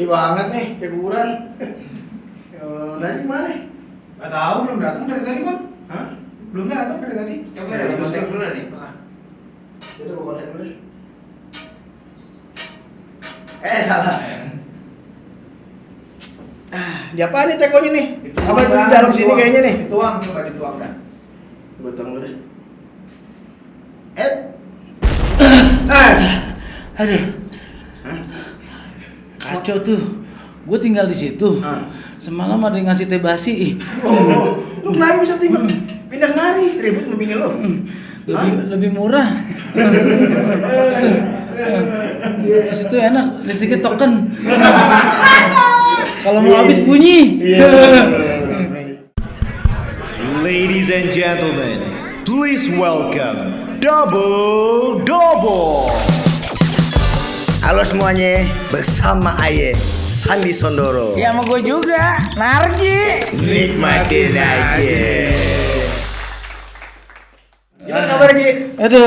banget nih, kayak kuburan. Nanti mana? Gak tahu, belum datang dari tadi bang. Hah? Belum datang dari tadi. Coba ya, kontak dulu nih. Udah gua kontak dulu deh. Salah. Di apa nih tekonya nih? Apa di dalam sini kayaknya nih? Dituang, coba dituang dah. Gua tuang dulu deh. Aduh. Kacau tuh. Gue tinggal di situ. Semalam ada yang ngasih teh basi. Lu kenapa bisa pindah nari? Ribut sama bini lu. Lebih murah. Di situ enak, listriknya token. Kalau mau habis bunyi. Ladies and gentlemen, please welcome Double. Halo semuanya, bersama Aye Sandi Sondoro. Ya sama gue juga, Narji. Nikmatin aja. Gimana kabar Ji? Aduh.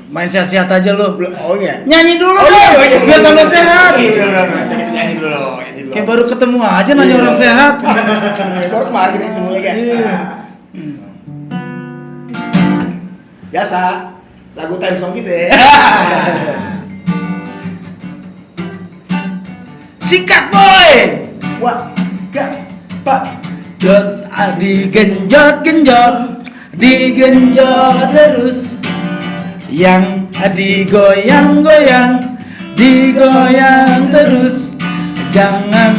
Main sehat-sehat aja lo. Oh iya. Nyanyi dulu biar tambah sehat. Nyanyi dulu. Kayak baru ketemu aja nanya orang sehat. Baru kemarin kita ketemu ya kan? Biasa, lagu time song kita ya. Sikat boy. Wah, gak, pak. Digenjot terus. Yang digoyang terus. Jangan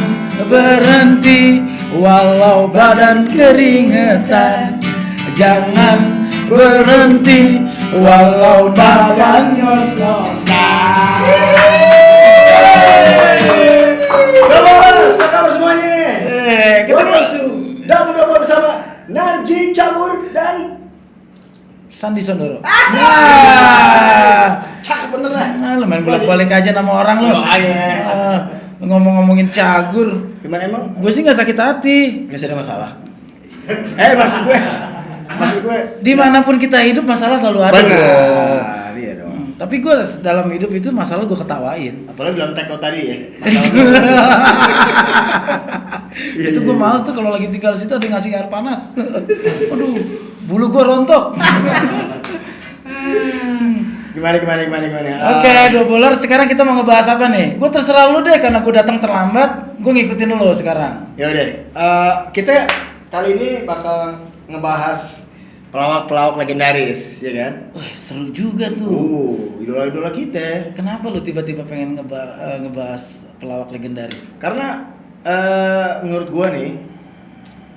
berhenti walau badan keringetan. Jangan berhenti walau badan ngos-ngosan. Bos, apa kabar semuanya? Kita double bersama Narji Cabur dan Sandi Sondoro. Cakep bener lah. Lu main bolak-balik aja nama orang lu. Lu ngomong-ngomongin cagur. Gimana emang? Gue sih nggak sakit hati. Nggak ada masalah. Maksud gue. Dimanapun kita hidup masalah selalu ada. Benar, iya dong. Tapi gue dalam hidup itu masalah gue ketawain. Apalagi dalam take out tadi ya. Itu gue males tuh kalau lagi tinggal di situ ada yang ngasih air panas. Aduh, bulu gue rontok. Gimana? Oke, Double, sekarang kita mau ngebahas apa nih? Gue terserah lu deh karena gue datang terlambat. Gue ngikutin lu sekarang. Ya udah. Kita kali ini bakal ngebahas pelawak-pelawak legendaris, ya kan? Wah, seru juga tuh. Idola-idola kita. Kenapa lu tiba-tiba pengen ngebahas pelawak legendaris? Karena menurut gua nih,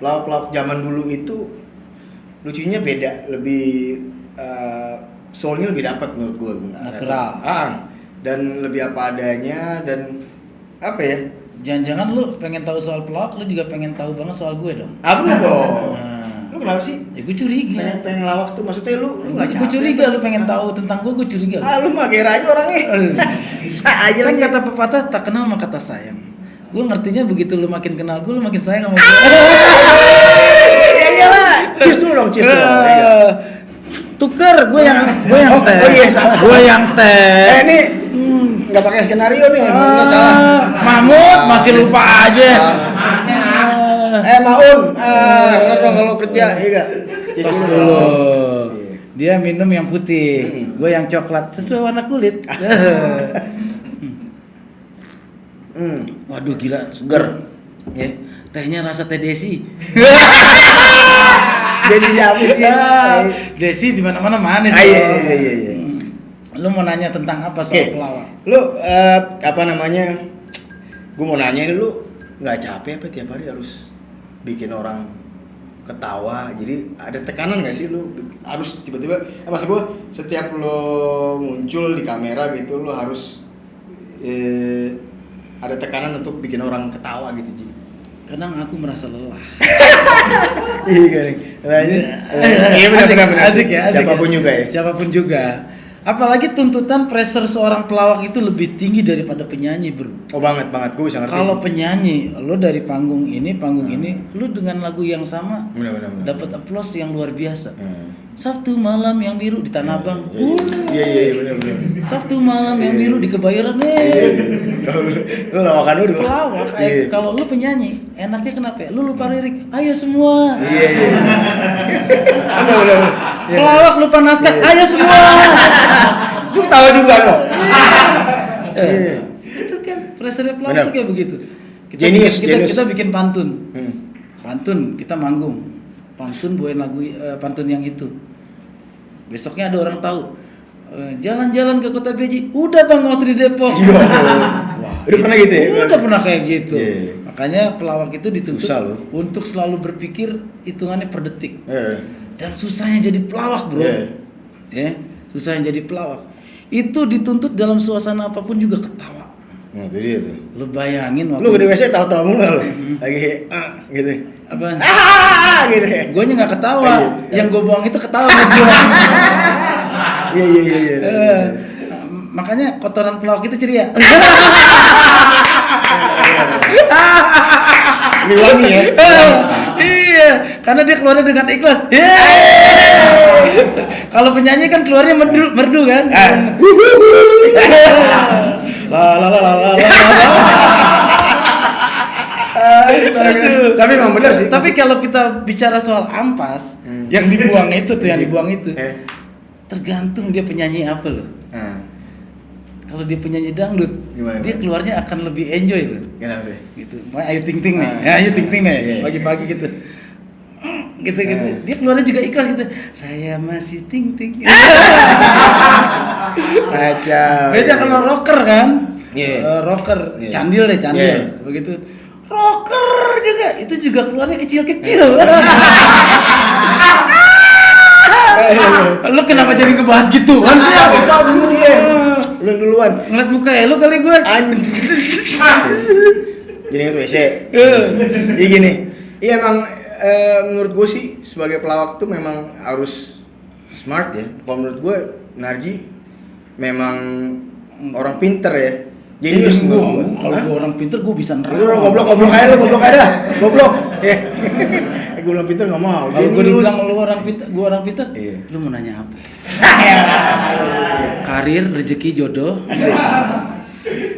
pelawak-pelawak zaman dulu itu lucunya beda, lebih soulnya lebih dapat menurut gua. Natural. Dan lebih apa adanya dan apa ya? Jangan-jangan lu pengen tahu soal pelawak, lu juga pengen tahu banget soal gue dong. Apa dong? Nah, Lu kenapa sih? ya gue curiga. Pengen lawak tuh maksudnya lu nggak Gue capek? curiga lu pengen tahu tentang gue curiga. Lu mah gera aja orangnya. Bisa aja Kan lagi. kata pepatah tak kenal maka tak sayang. Gue ngertinya begitu lu makin kenal gue, lu makin sayang sama gue. Ya iyalah. Cheers dulu dong, cheers dulu. Tuker, gue yang teh. Oh iya, salah. Gue yang teh. Ini nggak pakai skenario nih, ini salah. Mahmud masih lupa aja. Maun, denger dong kalau kerja, iya gak? Tos dulu. Dia minum yang putih, gue yang coklat sesuai warna kulit. Waduh gila, seger. Ya, tehnya rasa teh Desi. Desi siapa sih? Desi di mana-mana manis. Iya. Lu mau nanya tentang apa soal pelawak? Lu gue mau nanya ini, lu nggak capek apa tiap hari harus bikin orang ketawa? Jadi ada tekanan nggak sih lu harus tiba-tiba? Maksud gue setiap lu muncul di kamera gitu, lu harus ada tekanan untuk bikin orang ketawa gitu, Ji? Kadang aku merasa lelah. Iya garing. Iya benar. Asik ya. Siapapun juga. Apalagi tuntutan pressure seorang pelawak itu lebih tinggi daripada penyanyi, bro. Oh banget. Gue bisa ngerti. Kalau penyanyi, lo dari panggung ini, lo dengan lagu yang sama benar. dapat applause yang luar biasa. Sabtu malam yang biru di Tanah Abang. Iya benar. Sabtu malam yang biru di Kebayoran. Lu lawakan lu dulu. Pelawak. Iya. Kalau lu penyanyi, enaknya kenapa? Lu lupa lirik. Ayo semua. Iya. Benar. Pelawak lupa naskah. Ayo semua. Lu tahu juga lo. Iya. Itu kan pressure pelawak Benar. tuh kayak begitu. Genius. Kita bikin pantun. Hmm. Pantun kita manggung. Pantun bawain lagu pantun yang itu. Besoknya ada orang tahu. Jalan-jalan ke Kota Beji. Udah Bang waktu di Depok. Iya. Wah, Udah pernah gitu ya? Udah pernah kayak gitu. Iya. Makanya pelawak itu dituntut Susah loh. untuk selalu berpikir hitungannya per detik. Iya. Dan susahnya jadi pelawak, Bro. Iya. Ya, susahnya jadi pelawak. Itu dituntut dalam suasana apapun juga ketawa. Nah, itu dia tuh. Lu bayangin Lu di WC tahu-tahu mulu lu. Lagi gitu. Apaan? Gitu. Gue nya nggak ketawa, Iya. yang gue buang itu ketawa sama gue. Iya. Makanya kotoran pelawak itu ceria. Lebih wangi ya. Iya, karena dia keluarnya dengan ikhlas. Kalau penyanyi kan keluarnya merdu kan. La. Aduh. Tapi emang benar sih. Tapi kalau kita bicara soal ampas, yang dibuang itu tuh, tergantung dia penyanyi apa loh. Kalau dia penyanyi dangdut, Gimana? dia keluarnya akan lebih enjoy loh. Kenapa? Gitu. Ayu Ting Ting nih, Ayu Ting Ting nih, Iya. pagi-pagi gitu. Gitu. Dia keluarnya juga ikhlas gitu. Saya masih Ting Ting. Kacau. Beda kalau rocker kan. Iya. Rocker, Iya. candil. Iya. Begitu. Rocker juga, itu juga keluarnya kecil-kecil. Lu kenapa jadi ngebahas gitu? Kan sih? Apa dulu dia? Lu duluan. Ngeliat muka ya lu kali gue. Jadi itu WC. Iya gini. Iya emang menurut gue sih sebagai pelawak tuh memang harus smart ya. Kalau menurut gue Narji memang orang pinter ya. Jenius menurut gue. Kalau gue orang pinter gue bisa Lu nerawang. goblok aja lu, goblok aja dah. Goblok. Ya. Gue bilang pinter enggak mau. Kalau gue Jenius. dibilang lu orang pinter, gue orang pinter. Iya. Lu mau nanya apa? Karir, rezeki, jodoh.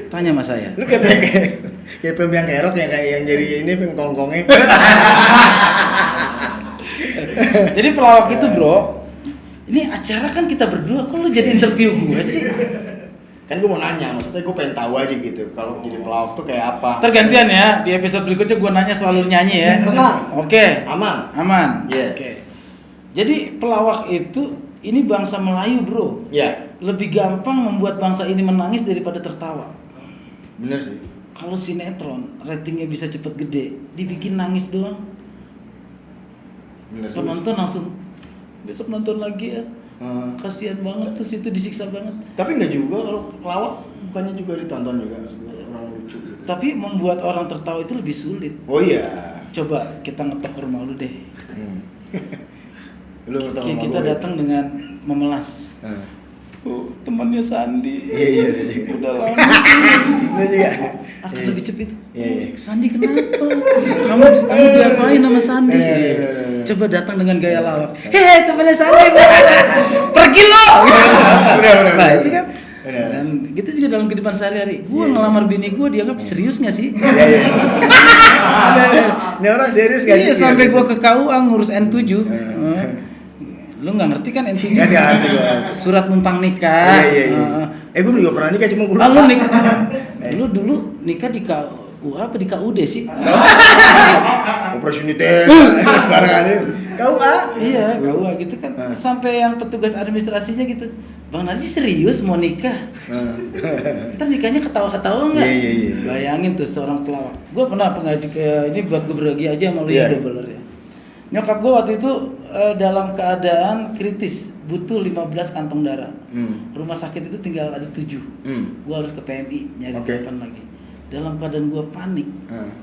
Tanya sama saya. Lu kayak pembiang kerok yang kayak yang jadi ini pengkongkongnya. Jadi pelawak itu, Bro. Ini acara kan kita berdua, kok lu jadi interview gue sih? Kan gue mau nanya, maksudnya gue pengen tahu aja gitu kalau jadi pelawak tuh kayak apa. Tergantian ya, di episode berikutnya gue nanya soal lu nyanyi ya. Tenang. Oke. Aman. Iya. Oke. Jadi pelawak itu ini bangsa Melayu, Bro. Iya. Lebih gampang membuat bangsa ini menangis daripada tertawa. Bener sih. Kalau sinetron ratingnya bisa cepet gede, dibikin nangis doang. Bener sih. Penonton langsung besok nonton lagi ya. Kasihan banget tuh situ disiksa banget. Tapi enggak juga kalau pelawak bukannya juga ditonton juga maksud gue orang lucu gitu. Tapi membuat orang tertawa itu lebih sulit. Oh iya. Coba kita ngetok ke rumah lu deh. Lu tahu sama Kita gue. datang dengan memelas. Oh, temannya Sandi. Iya. Udah lama. Lu juga. Akan Iya. lebih cepet. Iya. Sandi kenapa? Kamu diapain sama Sandi? Iya. Coba datang dengan gaya lawak. Hehe, temannya Sandi. Pergi lo. Bener. Nah, itu kan. Bener. Dan gitu juga dalam kehidupan sehari-hari. Gue ngelamar bini gue dianggap serius gak sih? Iya. Ini orang serius gak sih? Iya, sampai gue ke KUA ngurus N7. Lu nggak ngerti kan N7? Nggak ngerti gua. Surat numpang nikah. Iya. Gue juga pernah nikah cuma gue. Lu nikah. Lu dulu nikah di KUA apa di KUD sih? Operasi united. Sembarangan. KUA. Iya, KUA gitu kan. Sampai yang petugas administrasinya gitu. Bang Narji serius mau nikah? Ntar nikahnya ketawa-ketawa nggak? Iya. Bayangin tuh seorang pelawak. Gue pernah pengaji ini buat gue berbagi aja sama lu Iya. ya doubler ya. Nyokap gue waktu itu dalam keadaan kritis, butuh 15 kantong darah. Rumah sakit itu tinggal ada 7. Gue harus ke PMI nyari depan lagi. Dalam keadaan gue panik,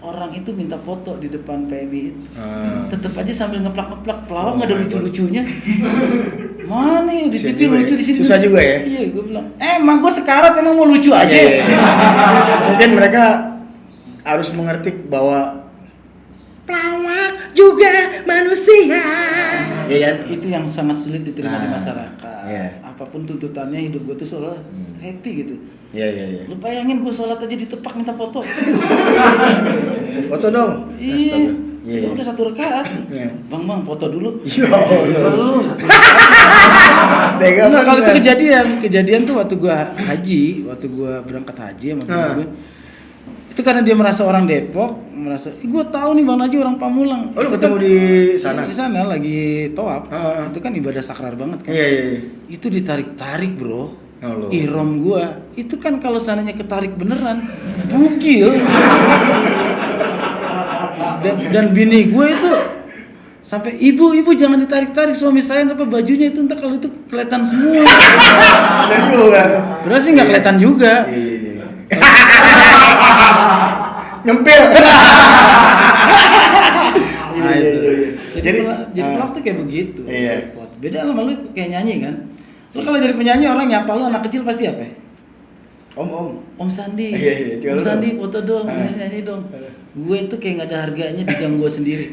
orang itu minta foto di depan PMI itu. Tetep aja sambil ngeplak-ngeplak, pelawak nggak ada lucu-lucunya. Mana nih di Susah TV juga lucu ya. di sini. Susah juga ya. Iya, gue bilang, emang gue sekarat emang mau lucu aja. Iya. Mungkin mereka harus mengerti bahwa pelawak juga manusia. Iya kan? Itu yang sangat sulit diterima di Nah, masyarakat. iya. Apapun tuntutannya hidup gue tuh seolah happy gitu. Iya. Lu bayangin gue sholat aja ditepak minta foto. Foto dong. Iya. Astaga. Iya. Udah 1 rakaat. Iya. Bang foto dulu. Ya Allah. Lu. Tega Nah, kalau itu banget. kejadian tuh waktu gua berangkat haji sama bini Nah. gue. Itu karena dia merasa orang Depok, gue tahu nih Bang Najwa orang Pamulang. Oh, lu Itu ketemu kan- di sana? Di sana lagi tawaf. Heeh. Itu kan ibadah sakral banget kan. Iya. Itu ditarik-tarik, Bro. Allah. Ihram gua. Itu kan kalau seandainya ketarik beneran, bugil. dan bini gue itu sampai ibu jangan ditarik-tarik suami saya apa bajunya itu ntar kalau itu kelihatan semua. Bener juga. Berarti nggak kelihatan juga. Iya. Nyempil. Nah, itu. Jadi Jadi pelak tuh kayak begitu. Iya. Repot. Beda sama lu kayak nyanyi kan. Lu kalau jadi penyanyi orang nyapa lu anak kecil pasti apa? Om. Om Sandi. Iya, coba Om lu Sandi dong. foto dong, nyanyi dong. Gue itu kayak nggak ada harganya di gang gue sendiri.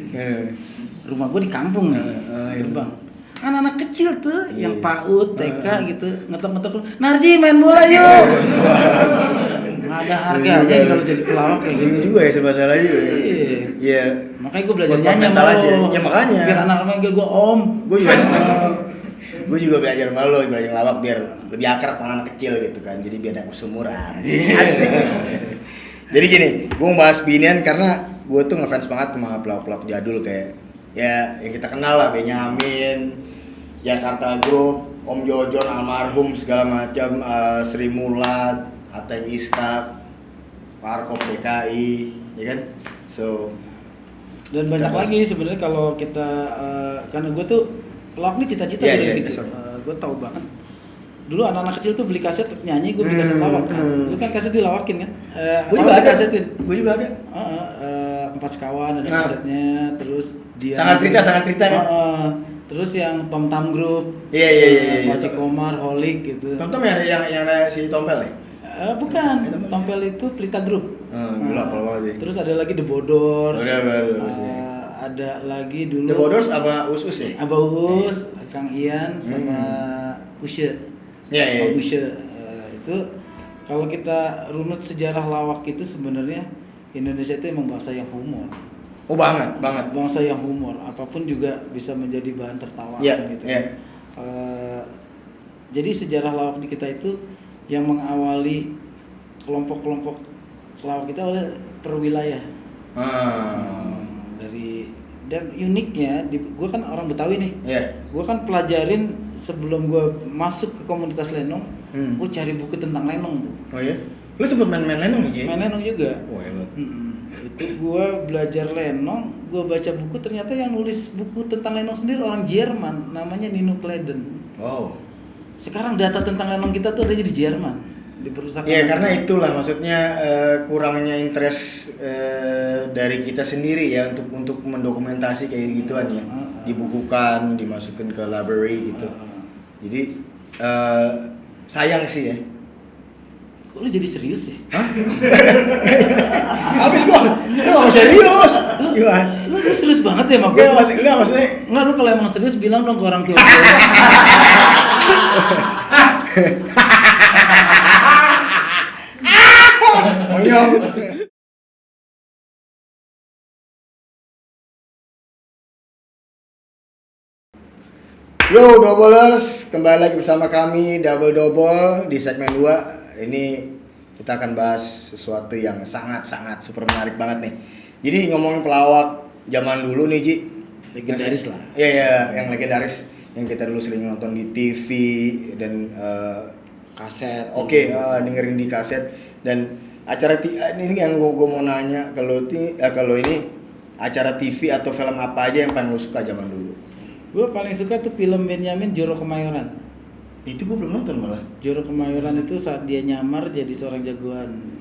Rumah gue di kampung nih, iya. gerbang. Anak-anak kecil tuh Iya. yang PAUD, TK gitu, ngetok-ngetok lu, Narji main bola yuk. Nggak ada harganya kalau jadi pelawak kayak gitu. Gitu juga ya serba salah juga. Iya. Iya. Makanya gue belajar Buat nyanyi mental sama aja. lo. Ya, makanya. Biar anak manggil gue om. Gue juga belajar sama lo, belajar ngelawak biar lebih akrab sama anak kecil gitu kan. Jadi biar ada sumuran. Iya. Asik. Jadi gini, gue ngebahas binian karena gue tuh ngefans banget sama pelawak-pelawak jadul kayak ya yang kita kenal lah, Benyamin, Jakarta Group, Om Jojon almarhum segala macam, Sri Mulat, Ateng Iskak, Warkop DKI, ya kan? So Dan banyak Kita lagi sebenarnya kalau kita karena gue tuh pelawak nih cita-cita Iya, dari iya, kecil. sorry. Gue tahu banget. Dulu anak-anak kecil tuh beli kaset nyanyi, gue beli kaset lawak. Lu kan kaset dilawakin kan? gue juga ada kasetin. Gue juga ada. Empat Sekawan ada Nah. kasetnya, terus dia Sangat cerita kan? terus yang Tom Tam Group, Iya. Wajik Komar, Holik gitu. Tonton yang ada si Tompel ya? Bukan, Itu apa? Tompel itu Pelita Group. Gue lapar banget ya. Terus ada lagi The Bodors. Udah, Ada lagi dulu The Bodors apa Us ya? Abah Uus, Kang Ian sama Kusye. Iya. Bang Kusye. Itu kalau kita runut sejarah lawak itu sebenarnya Indonesia itu emang bangsa yang humor. Oh banget. Bangsa yang humor, apapun juga bisa menjadi bahan tertawaan Iya, gitu. iya. Jadi sejarah lawak di kita itu yang mengawali kelompok-kelompok lawak kita oleh perwilayah. Dan uniknya, gue kan orang Betawi nih. Iya. Gue kan pelajarin sebelum gue masuk ke komunitas lenong, gue cari buku tentang lenong tuh. Oh iya. Lu sempet main lenong aja? Main lenong juga. Oh hebat. Itu gue belajar lenong, gue baca buku, ternyata yang nulis buku tentang lenong sendiri orang Jerman, namanya Nino Kleden. Wow. Sekarang data tentang lenong kita tuh adanya di Jerman, di perusahaan. Iya karena itulah maksudnya kurangnya interest dari kita sendiri ya untuk mendokumentasi kayak gituan ya, dibukukan, dimasukin ke library gitu. Jadi sayang sih ya. Kok lu jadi serius ya? Hah? Habis gua, lu gak mau serius. Gimana? Lu serius banget ya sama gue? Enggak maksudnya. Enggak, lu kalau emang serius bilang dong ke orang tua. Monyong. Yo Doublers, kembali lagi bersama kami Double di segmen 2. Ini kita akan bahas sesuatu yang sangat super menarik banget nih. Jadi ngomongin pelawak zaman dulu nih Ji. Legendaris lah. Iya, yang legendaris yang kita dulu sering nonton di TV dan Kaset. Oke, dengerin di kaset dan acara ini yang gue mau nanya kalau ini acara TV atau film apa aja yang paling lo suka zaman dulu? Gue paling suka tuh film Benyamin Joro Kemayoran. Itu gue belum nonton malah. Joro Kemayoran itu saat dia nyamar jadi seorang jagoan.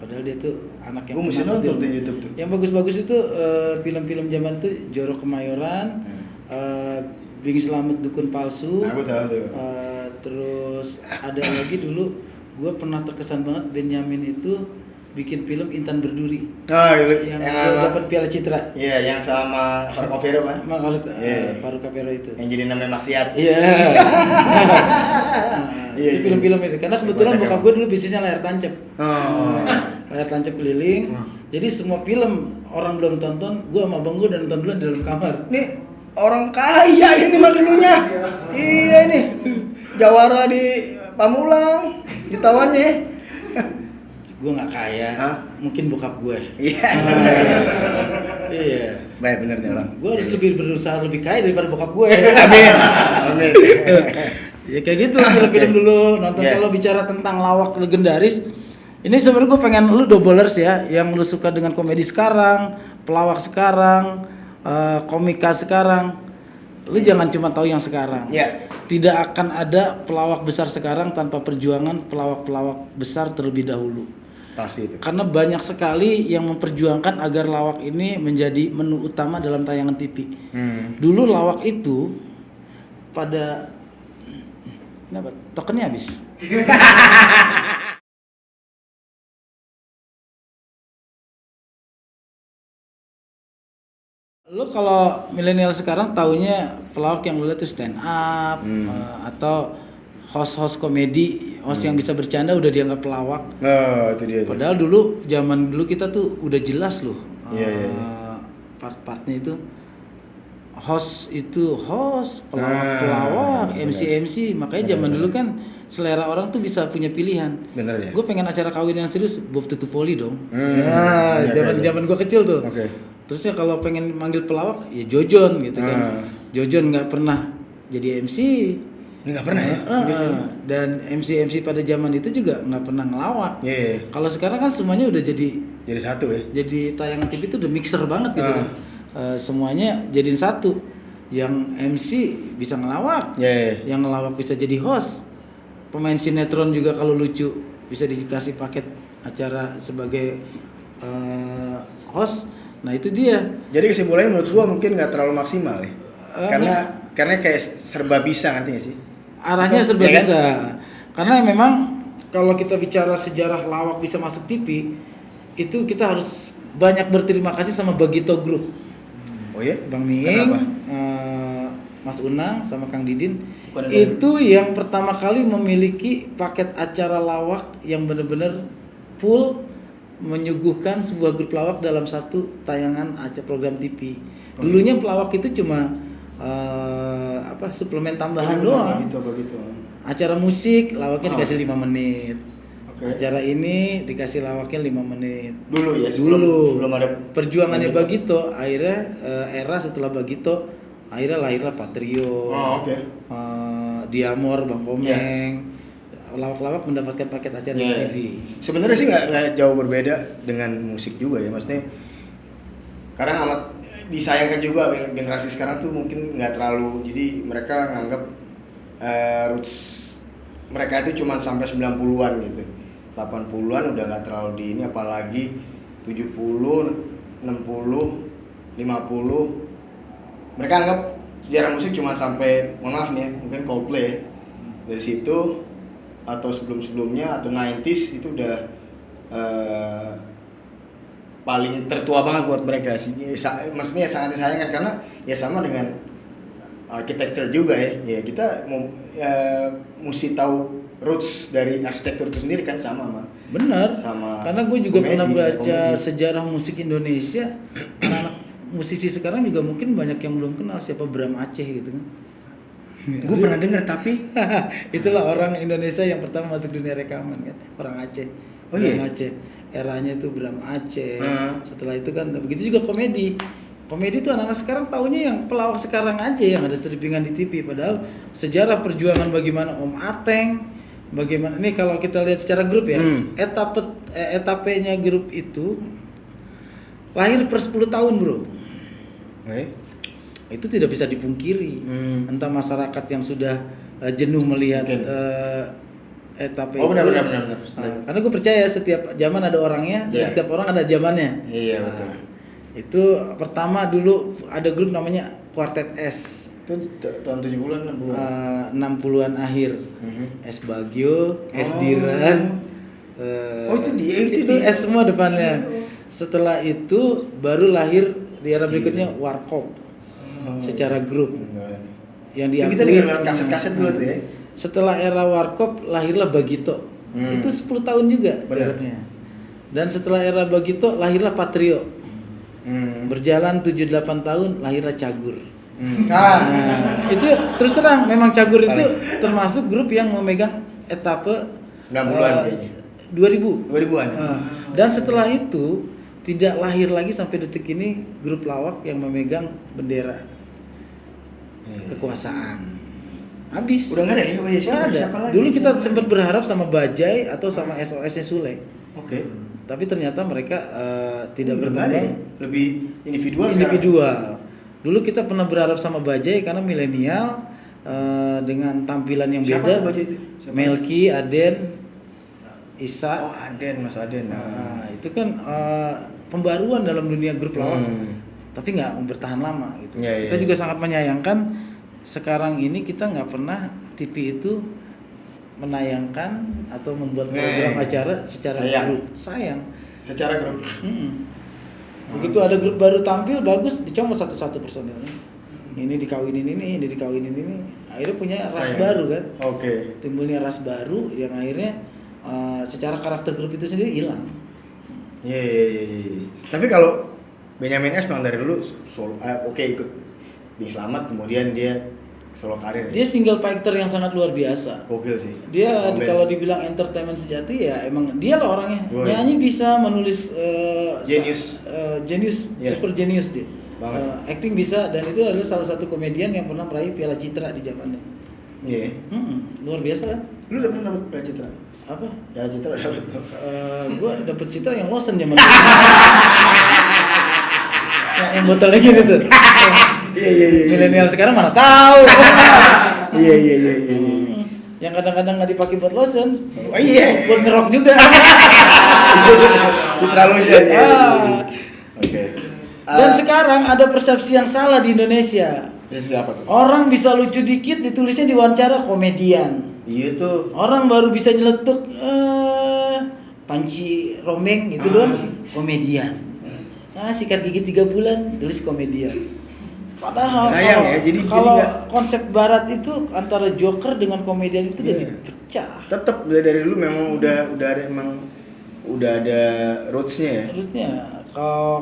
Padahal dia tuh anak yang Gue mesti penakut nonton ilmu. tuh YouTube tuh. Yang bagus-bagus itu film-film zaman tuh Joro Kemayoran, Bing Slamet Dukun Palsu. Nah, gue tahu tuh. Terus ada lagi dulu gue pernah terkesan banget Benyamin itu bikin film Intan Berduri. Oh, Yang sama- dapat Piala Citra. Iya, yang sama Farco Vero kan? Iya. Paru Capero itu. Yang jadi namanya maksiat. Iya. Iya, Itu iya. film-film itu. Karena kebetulan Gua bokap cakep. gue dulu bisnisnya layar tancap. Oh. Layar tancap keliling. Jadi semua film orang belum tonton, gue sama abang gue udah nonton duluan di dalam kamar. Nih orang kaya ini mah dulunya. Iya nih. Jawara di Pamulang, jutaawannya. Gue nggak kaya, Hah? mungkin bokap gue. Iya. Iya. Baik bener nih orang. Gue harus lebih berusaha lebih kaya daripada bokap gue. Amin. Amin. Ya kayak gitu film-film dulu nonton. Yeah. Kalau bicara tentang lawak legendaris, ini sebenarnya gue pengen lu doublers ya, yang lu suka dengan komedi sekarang, pelawak sekarang, komika sekarang. Lu jangan cuma tahu yang sekarang. Yeah. Tidak akan ada pelawak besar sekarang tanpa perjuangan pelawak-pelawak besar terlebih dahulu. Pasti itu. Karena banyak sekali yang memperjuangkan agar lawak ini menjadi menu utama dalam tayangan TV. Dulu lawak itu pada kenapa? Tokennya habis. Lu kalau milenial sekarang taunya pelawak yang lu lihat itu stand up atau host komedi, host yang bisa bercanda udah dianggap pelawak. Oh, itu dia tuh. Padahal dulu zaman dulu kita tuh udah jelas loh. Iya, iya, iya. Part-partnya itu host, pelawak, MC. Makanya zaman dulu kan selera orang tuh bisa punya pilihan. Bener ya? Gue pengen acara kawin yang serius, Bob Tutupoli dong. Iya, iya, Zaman gue kecil tuh. Oke. Terusnya kalau pengen manggil pelawak, ya Jojon gitu kan. Jojon nggak pernah jadi MC. Ini nggak pernah ya? Dan MC pada zaman itu juga nggak pernah ngelawak. Iya. Kalau sekarang kan semuanya udah jadi Jadi satu ya? tayangan TV itu udah mixer banget gitu. Semuanya jadiin satu. Yang MC bisa ngelawak, Iya. yang ngelawak bisa jadi host. Pemain sinetron juga kalau lucu bisa dikasih paket acara sebagai host. Nah itu dia. Jadi kesimpulannya menurut gua mungkin nggak terlalu maksimal ya? Karena kayak serba bisa nanti nggak sih? Arahnya Atau- serba ya kan? bisa. Karena memang kalau kita bicara sejarah lawak bisa masuk TV, itu kita harus banyak berterima kasih sama Bagito Group. Oh ya? Bang Miing, Kenapa? Mas Unang sama Kang Didin. Bukan Itu yang pertama kali memiliki paket acara lawak yang benar-benar full menyuguhkan sebuah grup lawak dalam satu tayangan acara program TV. Dulunya pelawak itu cuma suplemen tambahan doang. Begitu. Acara musik lawaknya dikasih 5 menit. Oke. Acara ini dikasih lawaknya 5 menit. Dulu ya? Dulu. Sebelum ada Perjuangannya Bagito, akhirnya era setelah Bagito, akhirnya lahirlah Patrio. Oh, oke. Diamor, Bang Komeng. Lawak-lawak mendapatkan paket acara di Iya. TV. Sebenarnya sih nggak jauh berbeda dengan musik juga ya, maksudnya karena amat disayangkan juga generasi sekarang tuh mungkin nggak terlalu, jadi mereka nganggap roots mereka itu cuma sampai 90-an gitu, 80-an udah nggak terlalu di ini, apalagi 70, 60, 50 mereka anggap sejarah musik cuma sampai, mohon maaf nih ya, mungkin Coldplay ya. Dari situ atau sebelum-sebelumnya atau 90s itu udah paling tertua banget buat mereka sih. Maksudnya sangat disayangkan karena ya sama dengan architecture juga ya. Ya kita mau mesti tahu roots dari arsitektur itu sendiri kan sama sama. Benar. Sama Karena gue juga pernah baca komedi. sejarah musik Indonesia. Anak-anak musisi sekarang juga mungkin banyak yang belum kenal siapa Bram Aceh gitu kan. Gue pernah dengar tapi Itulah orang Indonesia yang pertama masuk dunia rekaman kan, orang Aceh. Oh Bram iya? Aceh. Eranya itu Bram Aceh. Setelah itu kan begitu juga komedi. Komedi itu anak-anak sekarang taunya yang pelawak sekarang aja yang ada strippingan di TV, padahal sejarah perjuangan bagaimana Om Ateng, bagaimana ini kalau kita lihat secara grup ya, etapenya grup itu lahir per 10 tahun, Bro. Itu tidak bisa dipungkiri. Entah masyarakat yang sudah jenuh melihat etape Oh, itu. benar. Karena gue percaya setiap zaman ada orangnya, dan Yeah. setiap orang ada zamannya. Iya, betul. Itu pertama dulu ada grup namanya Quartet S. Itu tahun 70-an 60-an. 60-an akhir. Mhm. S Bagio, S Diran, Oh, itu dia, itu itu dia. S semua depannya. Setelah itu baru lahir di era berikutnya Warkop secara grup yang Itu diakui. kita dengar lewat kaset-kaset dulu tuh ya. Setelah era Warkop lahirlah Bagito. Itu 10 tahun juga Bener. jaraknya. Dan setelah era Bagito lahirlah Patrio. Berjalan 7-8 tahun lahirlah Cagur. Nah, itu terus terang memang Cagur itu termasuk grup yang memegang etape 90-an. 2000. 2000-an. Dan setelah itu tidak lahir lagi sampai detik ini grup lawak yang memegang bendera kekuasaan. Habis. Udah nggak ada ya? Oh iya, Nggak ada. siapa lagi? Dulu kita sempat berharap sama Bajai atau sama SOS-nya Sule. Oke. Tapi ternyata mereka tidak Udah nggak ada ya? berkembang. Lebih individual Individual. Dulu kita pernah berharap sama Bajai karena milenial dengan tampilan yang Siapa beda. tuh Bajai itu? Siapa? Melki, Aden, sekarang. Isa. Oh, Aden, Mas Aden. Nah, itu kan pembaruan dalam dunia grup lawak. Tapi nggak bertahan lama gitu. Iya, Kita iya. juga sangat menyayangkan sekarang ini kita nggak pernah TV itu menayangkan atau membuat program acara secara Sayang. grup. Sayang. Secara grup. Begitu ada grup baru tampil bagus dicomot satu-satu personilnya. Ini dikawinin ini dikawinin ini. Akhirnya punya ras Sayang. baru kan. Oke. Timbulnya ras baru yang akhirnya secara karakter grup itu sendiri hilang. Iya, iya, iya, iya. Tapi kalau Benyamin S memang dari dulu solo, oke ikut Bing Slamet, kemudian dia solo karir. Dia single fighter yang sangat luar biasa. Gokil sih. Dia Komen. kalau dibilang entertainment sejati ya emang dia lah orangnya. Yoi. Nyanyi bisa, menulis Genius. genius, Yeah. super genius dia. Banget. Acting bisa dan itu adalah salah satu komedian yang pernah meraih Piala Citra di zamannya. Iya. Luar biasa kan? Lu udah pernah dapat Piala Citra? Apa? Piala Citra udah dapat. Gua dapet Citra yang Lawson zaman dulu. yang botolnya gitu tuh. Iya, iya, iya. Milenial sekarang mana tahu. Iya, iya, iya, iya. Yang kadang-kadang nggak dipakai buat lotion. Oh iya. Buat ngerok juga. Citra Lotion ya. Oke. Dan sekarang ada persepsi yang salah di Indonesia. Ya sudah apa tuh? Orang bisa lucu dikit ditulisnya di wawancara komedian. Iya tuh. Orang baru bisa nyeletuk panci romeng gitu doang komedian. Sikat gigi 3 bulan tulis komedian. Padahal Sayang ya, jadi kalau nggak- konsep barat itu antara joker dengan komedian itu udah Iya. dipecah. Tetap dari dulu memang udah ada udah ada rootsnya ya. Harusnya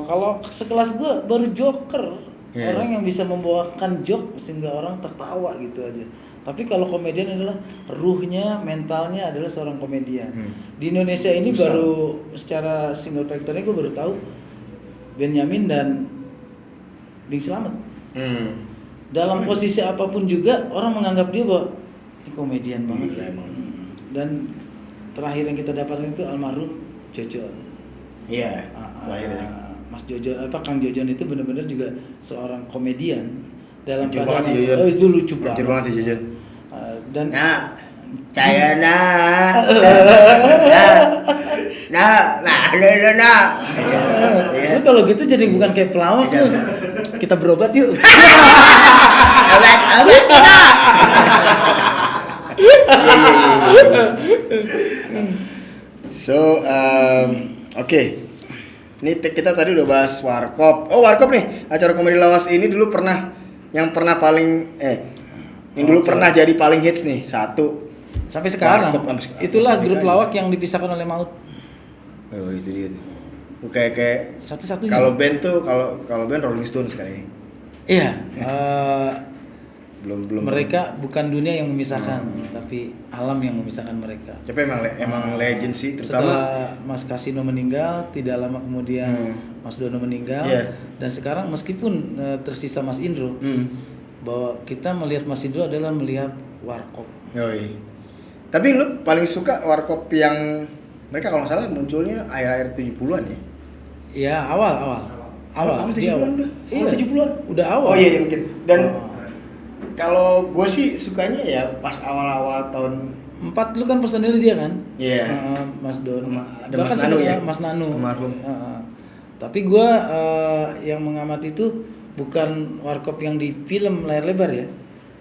kalau sekelas gua baru joker. Iya. Orang yang bisa membawakan joke sehingga orang tertawa gitu aja. Tapi kalau komedian adalah ruhnya, mentalnya adalah seorang komedian. Di Indonesia ini Susah. baru secara single factornya gue baru tahu Benyamin dan Bing Slamet. Dalam posisi apapun juga orang menganggap dia bahwa ini komedian banget Gila sih. emang. Dan terakhir yang kita dapatkan itu almarhum Jojon. Iya. Terakhir ya. Mas Jojon Kang Jojon itu benar-benar juga seorang komedian dalam Lucu banget sih Jojon. oh itu lucu Lucu banget. banget sih Jojon. Dan Nah, saya nah, lu kalau gitu jadi bukan kayak pelawak lu. Kita berobat yuk. Obat tidak. So, oke. Ini kita tadi udah bahas Warkop. Oh, Warkop nih. Acara komedi lawas ini dulu pernah yang dulu pernah jadi paling hits nih. Satu. Sampai sekarang. Warkop sampai sekarang. Itulah grup lawak yang dipisahkan oleh maut. Oh, itu dia tuh. Kayak Satu-satunya. kalau band Rolling Stones kali. Iya. Belum. Mereka bukan dunia yang memisahkan, tapi alam yang memisahkan mereka. Tapi emang legend sih, terutama Setelah Mas Kasino meninggal, tidak lama kemudian Mas Dono meninggal, Iya. dan sekarang meskipun tersisa Mas Indro, bahwa kita melihat Mas Indro adalah melihat Warkop. Yoi. Tapi lu paling suka Warkop yang mereka kalau nggak salah munculnya akhir-akhir 70-an ya? Ya awal. Awal Dia 70-an udah? Iya. Awal 70-an? Udah awal. Oh iya mungkin. Dan kalau gue sih sukanya ya pas awal-awal tahun 4 lu kan personil dia kan? Iya. Mas Dono. Ada Bahkan Mas Nanu ya? Mas Nanu. Almarhum. Tapi gua yang mengamati itu bukan Warkop yang di film layar lebar ya,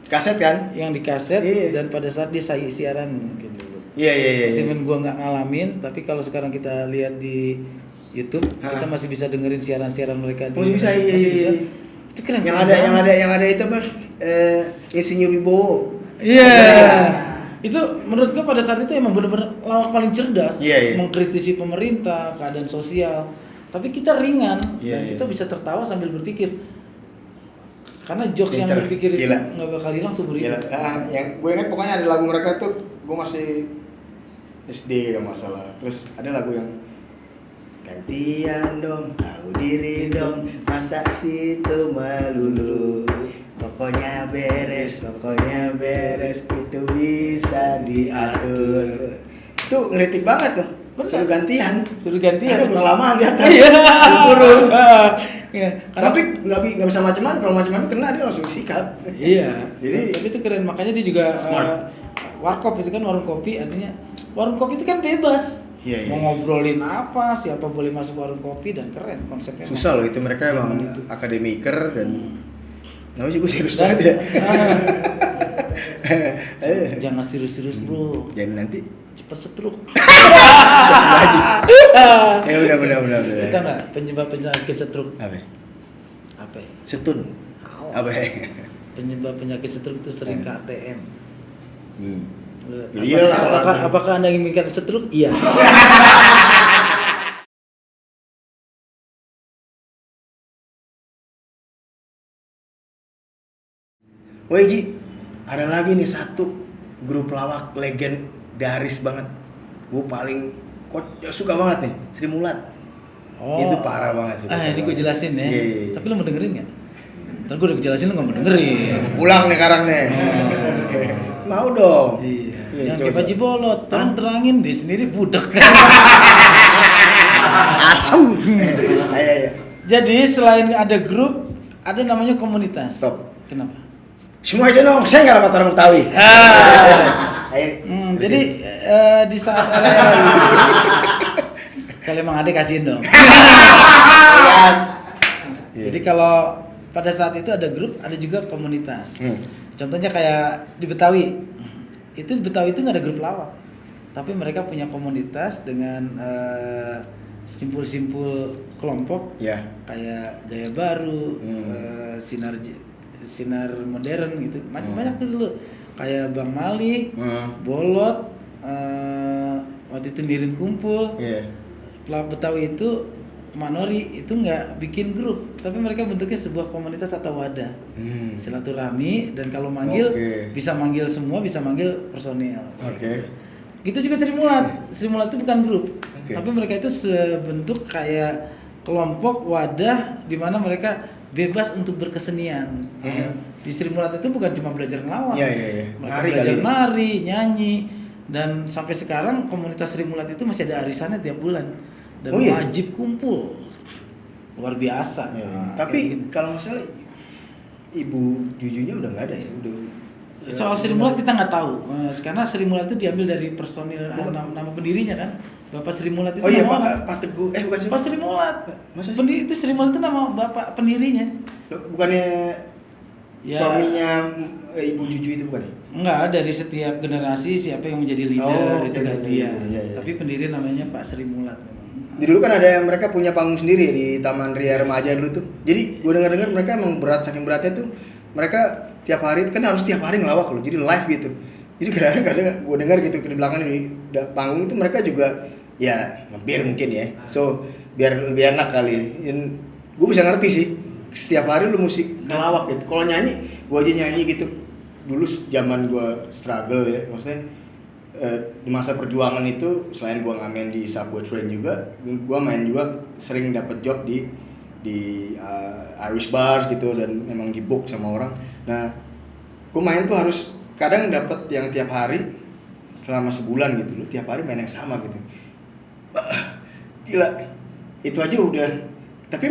kaset kan? yang di kaset Iya. dan pada saat dia siaran mungkin dulu. Iya. Meskipun gua nggak ngalamin, tapi kalau sekarang kita lihat di YouTube, kita masih bisa dengerin siaran-siaran mereka. Masih bisa, iya. Itu keren. Yang ada itu apa? Insinyur Wibowo. Iya. Itu menurut gua pada saat itu emang benar-benar lawak paling cerdas, Iya. mengkritisi pemerintah, keadaan sosial. Tapi kita ringan dan kita bisa tertawa sambil berpikir. Karena jokes yang Pinter. berpikir itu Gila. nggak bakal hilang seumur hidup. Yang gue ingat pokoknya ada lagu mereka tuh, gue masih SD ya masalah. Terus ada lagu yang gantian dong, tahu diri dong, masa situ melulu. Pokoknya beres, itu bisa diatur. Itu ngeritik banget tuh. Suruh gantian. Ada berlamaan di atas. Iya. Turun. Iya. Tapi nggak bisa macam-macam. Kalau macam-macam kena dia langsung sikat. Iya. Jadi- tapi itu keren, makanya dia juga Smart. warkop itu kan warung kopi, artinya warung kopi itu kan bebas. Iya. Mau ngobrolin apa, siapa boleh masuk warung kopi, dan keren konsepnya. Susah loh itu, mereka emang Zaman itu. akademiker dan nggak sih gue serius Dan- banget ya. Jangan serius-serius bro, Jangan nanti. cepet setruk. Ya udah. Kita nggak penyebab setruk Apa? apa ya? Setun. Apa ya? Penyebab penyakit setruk itu sering ke ATM. Ya iyalah, Apakah Anda inginkan setruk? Iya. Woi Ji, ada lagi nih satu grup lawak legendaris banget. Gue paling suka banget nih, Sri Mulat. Itu parah banget sih. Ini gue jelasin ya. Iya. Tapi lo mau dengerin nggak? Ntar gue udah jelasin lo nggak mau dengerin. Pulang nih sekarang nih. Mau dong. Iya. Iya, Yang coba. kayak Paji Bolot, tolong terangin deh sendiri budek. Asem. Ayo. Jadi selain ada grup, ada namanya komunitas. Stop. Kenapa? Semua aja dong, saya nggak dapat orang Betawi. Ayo. Jadi di saat era-era ini, kalau emang ada kasihin dong. Jadi kalau pada saat itu ada grup, ada juga komunitas. Contohnya kayak di Betawi. Itu di Betawi itu nggak ada grup lawak, tapi mereka punya komunitas dengan simpul-simpul kelompok. Ya. Kayak Gaya Baru, sinar modern gitu, banyak tuh dulu, kayak Bang Mali, Bolot, waktu itu Nirin Kumpul, Pelawak Betawi itu Manori itu nggak bikin grup, tapi mereka bentuknya sebuah komunitas atau wadah, silaturahmi, dan kalau manggil bisa manggil semua, bisa manggil personil. Gitu juga Sri Mulat itu bukan grup, tapi mereka itu sebentuk kayak kelompok wadah di mana mereka bebas untuk berkesenian. Di Sri Mulat itu bukan cuma belajar ngelawak, mereka belajar nari, nyanyi, dan sampai sekarang komunitas Sri Mulat itu masih ada arisannya tiap bulan dan wajib kumpul, luar biasa. Tapi kalau nggak salah Ibu Jujunya udah nggak ada ya, udah. Soal Sri Mulat kita nggak tahu, karena Sri Mulat itu diambil dari personil nama pendirinya kan. Bapak Sri Mulat itu Pak Teguh, bukan siapa? Pak Sri Mulat. Masa sih? Itu Sri Mulat itu nama bapak pendirinya. Bukannya suaminya Ibu Juju itu bukan? Enggak, dari setiap generasi siapa yang menjadi leader itu gantian. Iya. Tapi pendiri namanya Pak Sri Mulat. Dulu kan ada yang mereka punya panggung sendiri di Taman Ria Remaja dulu tuh. Jadi gue dengar mereka emang saking beratnya tuh mereka tiap hari kan harus tiap hari ngelawak loh. Jadi live gitu. Jadi kadang-kadang gue dengar gitu di belakang di panggung itu mereka juga ya ngebir mungkin ya. So biar lebih enak kali. Gue bisa ngerti sih. Setiap hari lu musik ngelawak gitu. Kalau nyanyi, gue aja nyanyi gitu. Dulu zaman gue struggle ya, maksudnya di masa perjuangan itu selain gue ngamen di subway train juga, gue main juga sering dapat job di Irish bars gitu dan memang di book sama orang. Nah, gue main tuh harus kadang dapat yang tiap hari selama sebulan gitu, lu tiap hari main yang sama gitu. Gila, itu aja udah. Tapi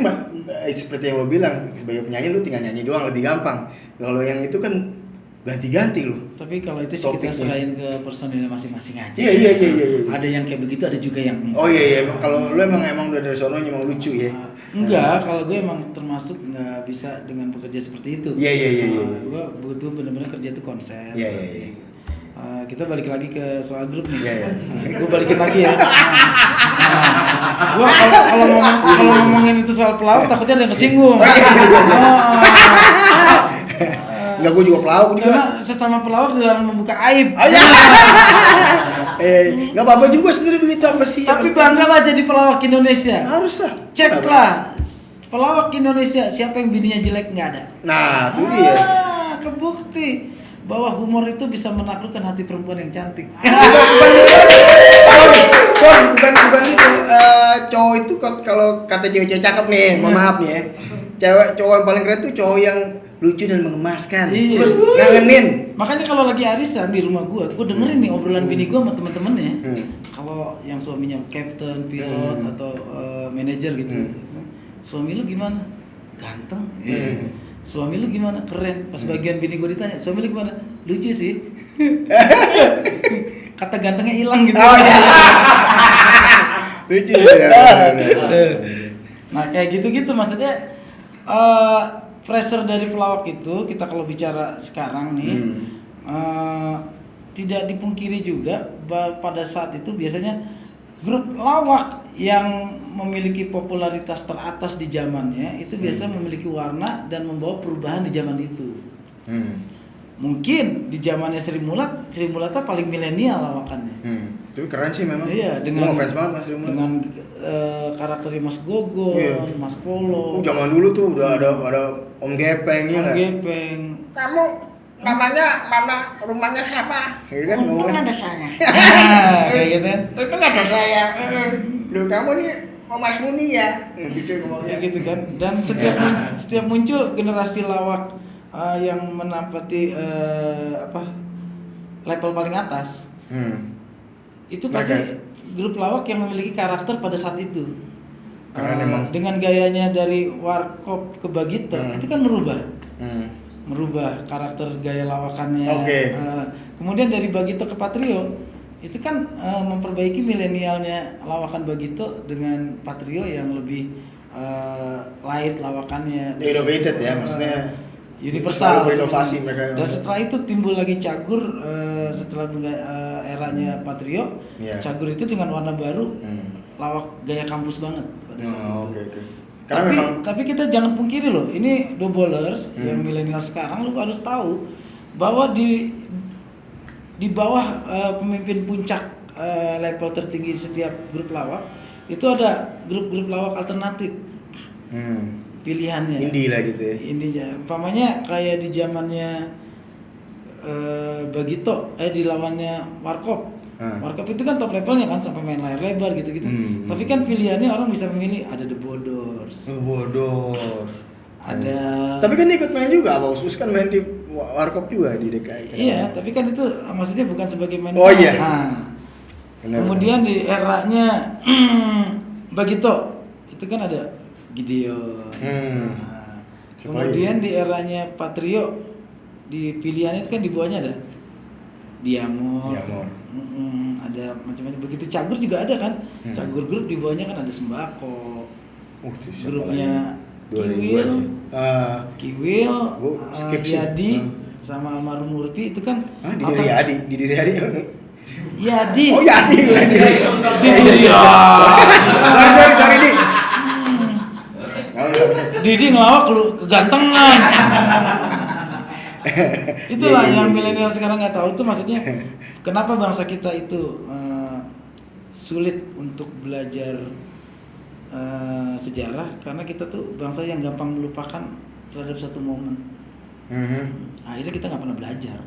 seperti yang lo bilang, sebagai penyanyi lu tinggal nyanyi doang, lebih gampang. Kalau yang itu kan ganti-ganti loh. Tapi kalau itu sih kita serahin ke personilnya masing-masing aja. Iya. Ada yang kayak begitu, ada juga yang Oh iya. Kalau lu emang udah dari sononya emang lucu ya. Enggak, kalau gue emang termasuk nggak bisa dengan bekerja seperti itu. Iya. Gue butuh benar-benar kerja itu konser. Iya. kita balik lagi ke soal grup nih. Iya, iya. Gue balikin lagi ya. Gue kalau ngomongin itu soal pelawak takutnya ada yang kesinggung. Enggak, gue juga pelawak juga. Karena sesama pelawak dilarang membuka aib. Nggak apa-apa juga sebenarnya begitu apa sih? Tapi banggalah jadi pelawak Indonesia. Haruslah. Ceklah pelawak Indonesia, siapa yang bininya jelek nggak ada. Nah, itu dia. Kebukti bahwa humor itu bisa menaklukkan hati perempuan yang cantik. Bukan itu. Cowok itu kalau kata cewek-cewek cakep nih, mohon maaf nih ya. Cowok yang paling keren tuh cowok yang lucu dan mengemaskan. Iya. Terus ngangenin. Makanya kalau lagi arisan di rumah gua dengerin nih obrolan bini gua sama temen-temennya. Kalau yang suaminya captain, pilot atau manajer gitu. Suami lu gimana? Ganteng. Suami lu gimana? Keren. Pas bagian bini gua ditanya, suami lu gimana? Lucu sih. Kata gantengnya hilang gitu. Oh, iya. Lucu ya. Nah kayak gitu-gitu maksudnya pressure dari pelawak itu kita kalau bicara sekarang nih tidak dipungkiri juga pada saat itu biasanya grup lawak yang memiliki popularitas teratas di zamannya itu biasa memiliki warna dan membawa perubahan di zaman itu. Mungkin di zamannya Sri Mulata paling milenial lawakannya. Tapi keren sih memang. Iya, dengan fans banget Mas Sri Mulata. dengan karakternya Mas Gogon, Iya. Mas Polo. Zaman dulu tuh udah ada Om Gepengnya Om nggak? Gepeng. Kamu namanya mana, rumahnya siapa? Gitu kan Untung ngomongnya. ada saya. Kayak gitu kan. Itu ada saya. Loh kamu nih Mas Muni ya? Gitu ngomongnya. Ya gitu kan. Dan setiap muncul generasi lawak yang menapati level paling atas. Itu pasti grup lawak yang memiliki karakter pada saat itu. Karena memang dengan gayanya dari Warkop ke Bagito itu kan merubah karakter gaya lawakannya. Oke. Kemudian dari Bagito ke Patrio itu kan memperbaiki milenialnya lawakan Bagito dengan Patrio yang lebih light lawakannya. innovated ya, maksudnya Universal. selalu berinovasi mereka. Dan setelah itu timbul lagi Cagur setelah eranya Patrio. Iya. Cagur itu dengan warna baru, lawak gaya kampus banget pada saat itu. Oke. Karena Tapi kita jangan pungkiri loh, ini doublers yang milenial sekarang lu harus tahu bahwa di bawah pemimpin puncak level tertinggi di setiap grup lawak itu ada grup-grup lawak alternatif. Pilihannya. indie lah gitu ya. Indinya, umpamanya kayak di zamannya Bagito, di lawannya Warkop. Warkop itu kan top levelnya kan sampai main layar lebar gitu-gitu. Tapi kan pilihannya orang bisa memilih ada The Bodors. Bodoh. Ada. Tapi kan dia ikut main juga, Abang Usus kan main di Warkop juga di DKI. Iya, tapi kan itu maksudnya bukan sebagai main. Oh, iya. Nah, Benar. kemudian di eranya Bagito itu kan ada Gideon. Nah, kemudian di eranya Patrio di pilihannya itu kan di bawahnya ada Diamor. Ada macam-macam. Begitu Cagur juga ada kan. Cagur grup di bawahnya kan ada Sembako. Grupnya Kiwil, Yadi sama almarhum Murpi itu kan di diri Yadi. Yadi. Oh, Yadi. Sorry Di. Didi ngelawak lu kegantengan. Itulah yang milenial sekarang nggak tahu tuh maksudnya kenapa bangsa kita itu sulit untuk belajar sejarah karena kita tuh bangsa yang gampang melupakan terhadap satu momen. Akhirnya kita nggak pernah belajar.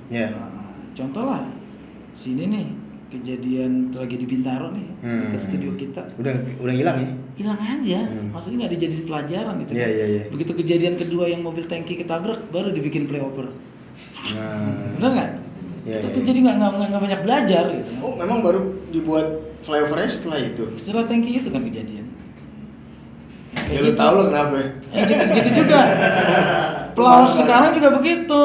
Contoh lah sini nih kejadian tragedi Bintaro nih ke studio kita Udah hilang ya? hilang aja, maksudnya nggak dijadiin pelajaran gitu. Iya. Begitu kejadian kedua yang mobil tangki ketabrak baru dibikin playover. Benar nggak? Kita tuh jadi nggak banyak belajar gitu. Oh, memang baru dibuat flyovernya setelah itu. Setelah tangki itu kan kejadian. Ya lu tahu lo kenapa? Gitu juga. Pelawak sekarang juga begitu.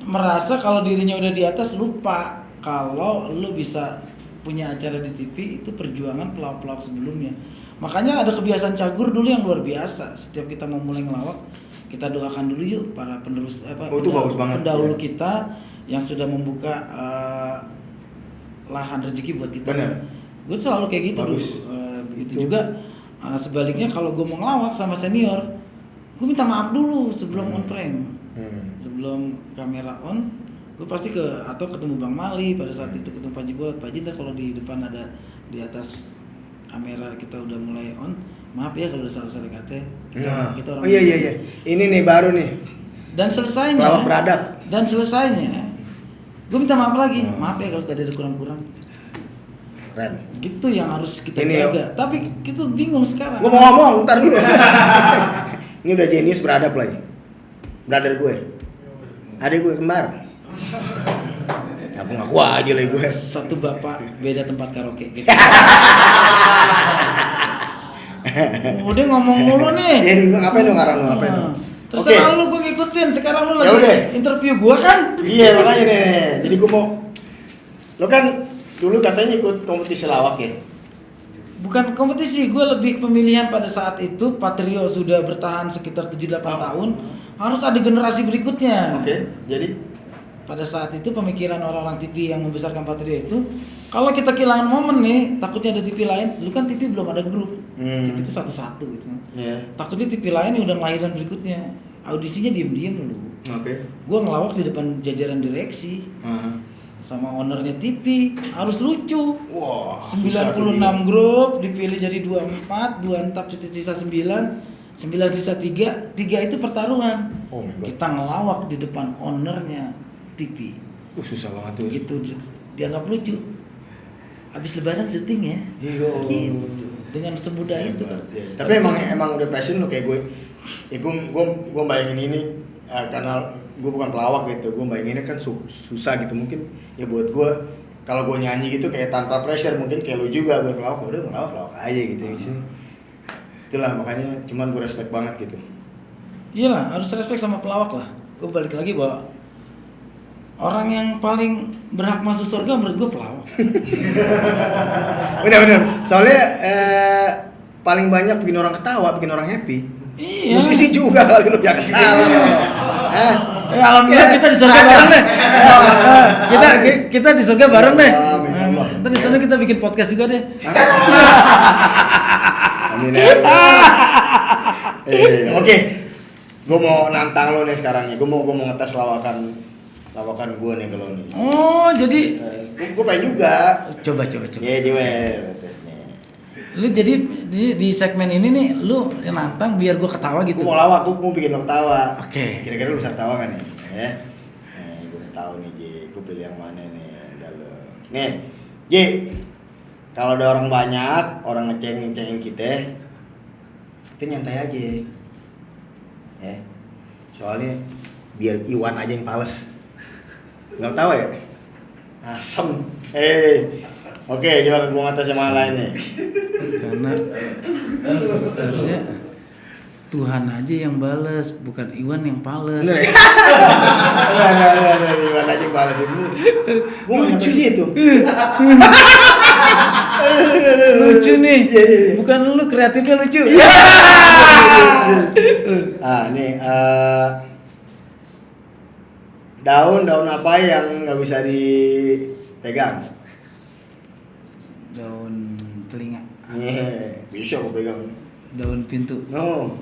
Merasa kalau dirinya udah di atas, lupa kalau lu bisa punya acara di TV itu perjuangan pelawak-pelawak sebelumnya. Makanya ada kebiasaan Cagur dulu yang luar biasa. Setiap kita mau mulai ngelawak, kita doakan dulu yuk para penerus itu bagus banget, pendahulu ya. kita yang sudah membuka lahan rezeki buat kita. Bener. Gue selalu kayak gitu Bagus. dulu. Begitu juga sebaliknya kalau gue mau ngelawak sama senior, gue minta maaf dulu sebelum on frame. Sebelum kamera on, gue pasti atau ketemu Bang Mali pada saat itu, ketemu Pak Jibolat. Pak Ji, ntar kalau di depan ada di atas kamera kita udah mulai on, maaf ya kalau salah-salah kata. Kita orang. Oh iya. Ini nih baru nih. Dan selesainya. Pelawak beradab. Dan selesainya, gue minta maaf lagi. Maaf ya kalau tadi ada kurang-kurang. Keren. Gitu yang harus kita Ini jaga. Tapi kita bingung sekarang. Gue mau ngomong, ntar dulu. Ini udah jenius beradab lagi. Brother gue. Adik gue kembar. Ngaku aja lagi gue. Satu bapak beda tempat karaoke gitu. Udah ngomong mulu nih. Ya ngapain dong ngarang lu, ngapain dong? Terserah lu, gue ngikutin. Sekarang lu lagi Yaudah. interview gue kan. Iya makanya nih. Jadi gue mau. Lo kan dulu katanya ikut kompetisi lawak ya. Bukan kompetisi, gue lebih pemilihan pada saat itu. Patrio sudah bertahan sekitar 7-8 tahun. Harus ada generasi berikutnya. Oke. Jadi Pada saat itu pemikiran orang-orang TV yang membesarkan Patrio itu, kalau kita kehilangan momen nih, takutnya ada TV lain. Dulu kan TV belum ada grup, TV itu satu-satu gitu. Iya. Takutnya TV lain yang udah ngelahiran berikutnya. Audisinya diem-diem dulu. Oke. Gue ngelawak di depan jajaran direksi sama ownernya TV, harus lucu. Wah. susah tuh 96 dia. grup dipilih jadi 24, 2 entap sisa 9, 9 sisa 3 itu pertaruhan. Oh my God. Kita ngelawak di depan ownernya TV. Susah banget tuh. Gitu dianggap lucu. Habis lebaran syuting ya. Iya. Gitu. Dengan semudah itu. Iya. Tapi emang udah passion lo kayak gue. Ya gue bayangin ini karena gue bukan pelawak gitu. Gue bayanginnya kan susah gitu mungkin. Ya buat gue kalau gue nyanyi gitu kayak tanpa pressure mungkin kayak lu juga buat pelawak. Udah pelawak aja gitu di sini. Itulah makanya cuman gue respect banget gitu. Iyalah, harus respect sama pelawak lah. Gue balik lagi bahwa orang yang paling berhak masuk surga menurut gue pelawak. Bener. Soalnya paling banyak bikin orang ketawa, bikin orang happy. Iya. Musisi juga kali lu jangan salah loh. Alhamdulillah kita di surga bareng deh. Kita di surga bareng deh. Amin, Allah. Ntar di sana kita bikin podcast juga deh. Amin. Oke. Gue mau nantang lo nih sekarang nih. Gue mau ngetes lawakan gue nih kalau nih. Oh, jadi Gue pengen juga. coba. Iya, coba tes nih. Lu jadi di segmen ini nih lu yang nantang biar gue ketawa gitu. Gue mau lawak, gue mau bikin lo ketawa. Oke. Kira-kira lu bisa ketawa kan nih? Ya. Gue mau tahu nih, Ji. Gue pilih yang mana nih? Nih, Ji. Kalau ada orang banyak, orang ngecengin kita nyantai aja. Ya. Soalnya biar Iwan aja yang pales. Nggak tahu ya? Asem. Oke, coba gue ngatas yang mana lain nih. Karena seharusnya Tuhan aja yang balas, bukan Iwan yang pales. Bener ya? Nah, Iwan aja yang pales itu. Gue nggak nyampe situ. Lucu nih. Iya. Bukan lu kreatifnya lucu. Nih daun apa yang nggak bisa dipegang? Daun telinga. Bisa gue pegang. Daun pintu. No.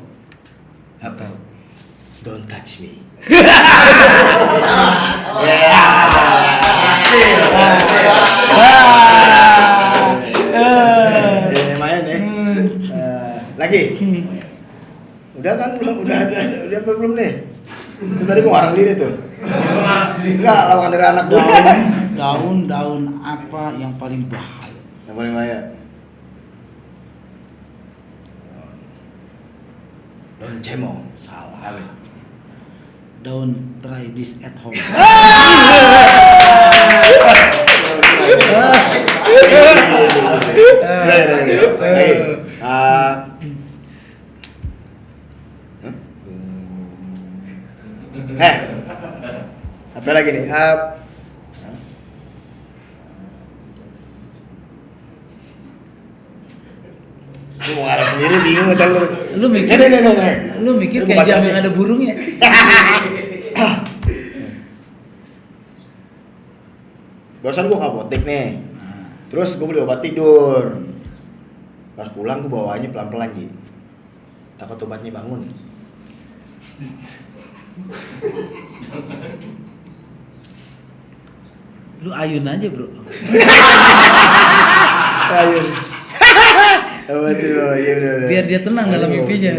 Apa? Don't touch me. Lumayan ya. Lagi. Udah kan udah apa belum nih? Itu tadi gua ngarang diri tuh. Enggak, lawakan dari anak gua. Daun apa yang paling bahaya? Yang paling bahaya. Daun cemong. Salah. Daun try this at home. Apa lagi nih? Lu mau ngarang sendiri bingung atau lu? Lu mikir, lu mikir Lu kayak baca jam aja. yang ada burungnya. Barusan gua kapotik nih. Terus gue beli obat tidur. Pas pulang gue bawaannya pelan-pelan Ji. Takut obatnya bangun. Lu ayun aja, Bro. Ayun. Obat itu, iya benar. Biar dia tenang dalam mimpinya.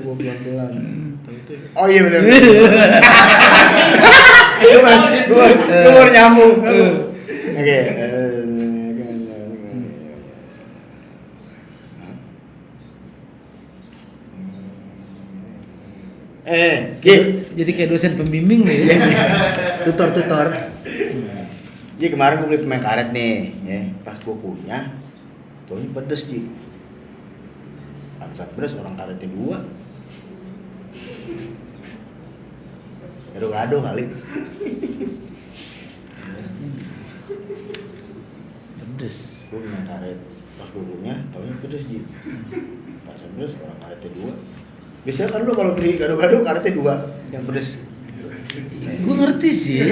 Gue pelan-pelan. Oh iya benar. Gue baru nyambung. Oke. Jadi kayak dosen pembimbing lu ya. Tutor. Jadi kemarin gue beli permen karet nih, ya. Pas gue punya, tuanya pedes Ji. Bangsat pedes orang karetnya 2. Gado-gado kali. Pedes. Gue permen karet, pas gue punya, tuanya pedes Ji. Bangsat pedes orang karetnya 2. Biasanya kan lu kalau beli gado-gado karetnya 2 yang pedes. Gue ngerti sih.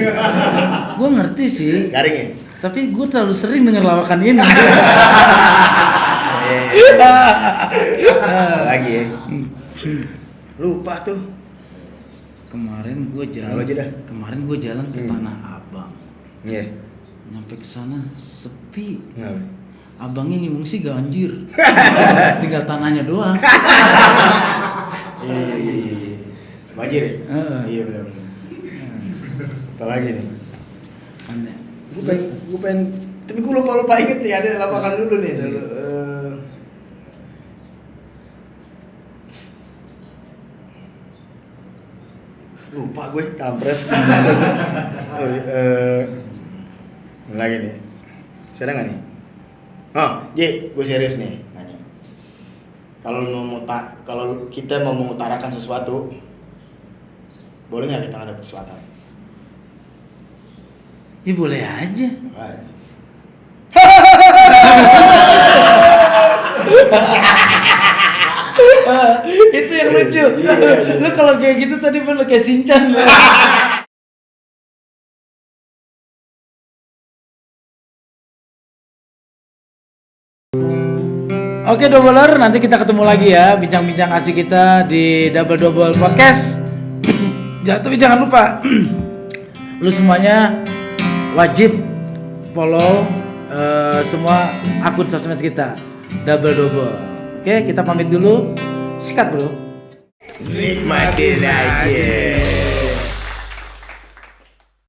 Garing ya? Tapi gue terlalu sering denger lawakan ini. Lagi ya. Lupa tuh. Kemarin gue Apa aja dah? jalan ke Tanah Abang. Iya. Nyampe ke sana sepi. Kenapa? Abangnya ngungsi ganjir. Tinggal tanahnya doang. Iya. Banjir ya? Iya benar. Apa lagi nih? Aneh. Gue pengen, tapi gue lupa inget nih, ada lapakan dulu nih. Lupa gue, kampret. Lagi nih. Saya nggak nih? Oh, Ji, gue serius nih nanya. Kalau kita mau mengutarakan sesuatu, boleh nggak kita ngadep ke selatan? Ya boleh aja. Itu yang lucu. Lu kalau kayak gitu tadi lu kayak Shinchan. Oke Doubler, nanti kita ketemu lagi ya, bincang-bincang asik kita di Double Podcast. Ya, tapi jangan lupa lu semuanya wajib follow semua akun sosmed kita Double. Oke, kita pamit dulu. Sikat, Bro. Nikmatin aja.